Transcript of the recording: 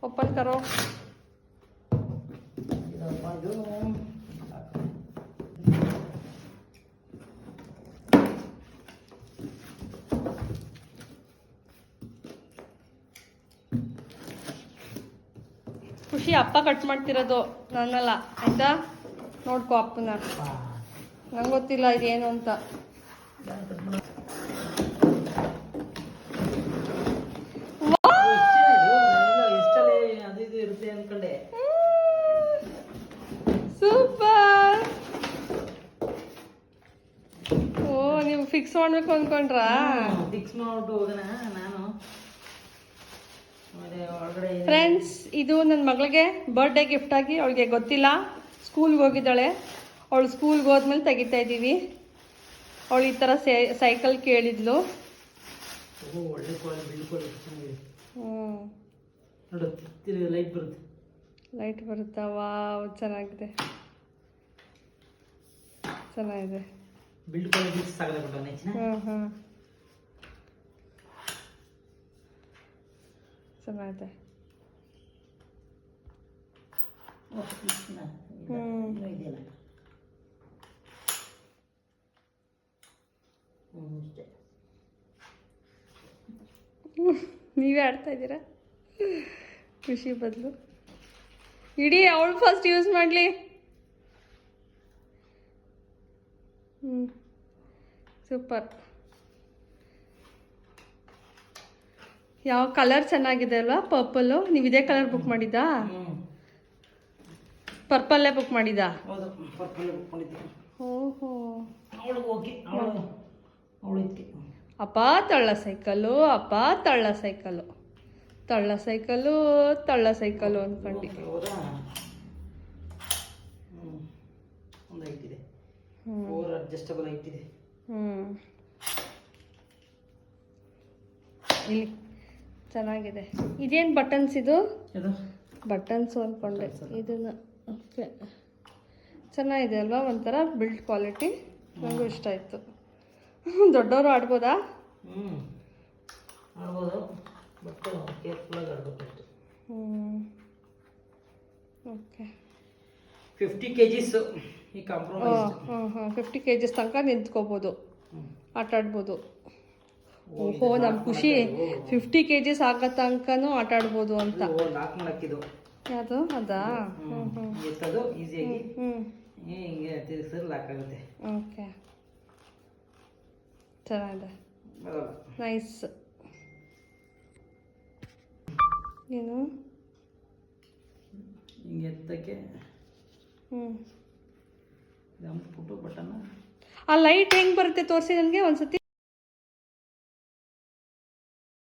Open ಕರೋ. ಖುಷಿ ಅಪ್ಪ cut ಮಾಡ್ತಿರೋದು ನನ್ನಲ್ಲ, ಆಯ್ತಾ? ನೋಡ್ಕೊ ಅಪ್ಪನ. ನಂಗೆ ಗೊತ್ತಿಲ್ಲ ಇದೇನು ಅಂತ. ಸೂಪರ್. ಓ, ನೀವು ಫಿಕ್ಸ್ ಮಾಡ್ಬೇಕು ಅನ್ಕೊಂಡ್ರಾ? ಫಿಕ್ಸ್ ಮಾಡ್ಬಿಟ್ಟು ಹೋಗೋಣ ನಾನು. ಫ್ರೆಂಡ್ಸ್, ಇದು ನನ್ನ ಮಗಳಿಗೆ ಬರ್ಡೇ ಗಿಫ್ಟ್ ಆಗಿ, ಅವಳಿಗೆ ಗೊತ್ತಿಲ್ಲ, ಸ್ಕೂಲ್ಗೆ ಹೋಗಿದ್ದಾಳೆ. ಅವಳು ಸ್ಕೂಲ್ಗೆ ಹೋದ್ಮೇಲೆ ತೆಗಿತಾ ಇದ್ದೀವಿ. ಅವಳು ಈ ಥರ ಸೈಕಲ್ ಕೇಳಿದ್ಲು. ಲೈಟ್ ಬರುತ್ತಾ? ವಾವ್, ಚೆನ್ನಾಗಿದೆ. ಚೆನ್ನಾಗಿದೆ. ಚೆನ್ನಾಗಿದೆ. ನೀವೇ ಆಡ್ತಾ ಇದ್ದೀರಾ ಖುಷಿ ಬದಲು. ಇಡೀ ಅವಳು ಫಸ್ಟ್ ಯೂಸ್ ಮಾಡಲಿ. ಸೂಪರ್. ಯಾವ ಕಲರ್ ಚೆನ್ನಾಗಿದೆ ಅಲ್ವಾ? ಪರ್ಪಲ್ಲು. ನೀವು ಇದೇ ಕಲರ್ ಬುಕ್ ಮಾಡಿದ್ದಾ? ಪರ್ಪಲ್ಲೇ ಬುಕ್ ಮಾಡಿದ್ದಾ? ಓಹೋ. ಅಪ್ಪ ತಳ್ಳ ಸೈಕಲ್ಲು, ಅಪ್ಪ ತಳ್ಳ ಸೈಕಲ್ಲು, ತಳ್ಳ ಸೈಕಲ್ಲು, ತಳ್ಳ ಸೈಕಲ್ಲು ಅಂದ್ಕೊಂಡು. ಇಲ್ಲಿ ಚೆನ್ನಾಗಿದೆ. ಇದೇನು ಬಟನ್ಸ್ ಇದು? ಬಟನ್ಸು ಅಂದ್ಕೊಂಡೆ ಇದನ್ನು. ಓಕೆ, ಚೆನ್ನಾಗಿದೆ ಅಲ್ವಾ? ಒಂಥರ ಬಿಲ್ಡ್ ಕ್ವಾಲಿಟಿ. ನನಗೂ ಇಷ್ಟ ಆಯಿತು. ದೊಡ್ಡವರು ಆಡ್ಬೋದಾ? ಆಡ್ಬೋದು, ಬಟ್ ಕೇರ್ಫುಲ್ಲಾಗಿ ಆಡ್ಬೇಕಷ್ಟು. ಓಕೆ. 50 kgs ಈ ಕಾಂಪ್ರಮೈಸ್. 50 kgs ತನಕ ನಿಂತ್ಕೋಬೋದು, ಆಟ ಆಡ್ಬೋದು. ಓಹೋ, ನಮ್ಮ ಖುಷಿ 50 kgs ಆಗೋ ತನಕನೂ ಆಟ ಆಡ್ಬೋದು ಅಂತ. ಯಾವುದು ಅದಾ? ಈಸಿಯಾಗಿ ಹಿಂಗೆ ತಿರ್ಗಿಸಿದ್ರೆ ಲಾಕ್ ಆಗುತ್ತೆ. ಓಕೆ, ಚೆನ್ನಾಗಿದೆ. ನೈಸ್. ಏನು ಹಿಂಗೆ ಎತ್ತಕ್ಕೆ ಪುಟ್ಟು ಬಟನ್. ಆ ಲೈಟ್ ಹೆಂಗೆ ಬರುತ್ತೆ ತೋರಿಸಿ ನನಗೆ ಒಂದ್ಸತಿ.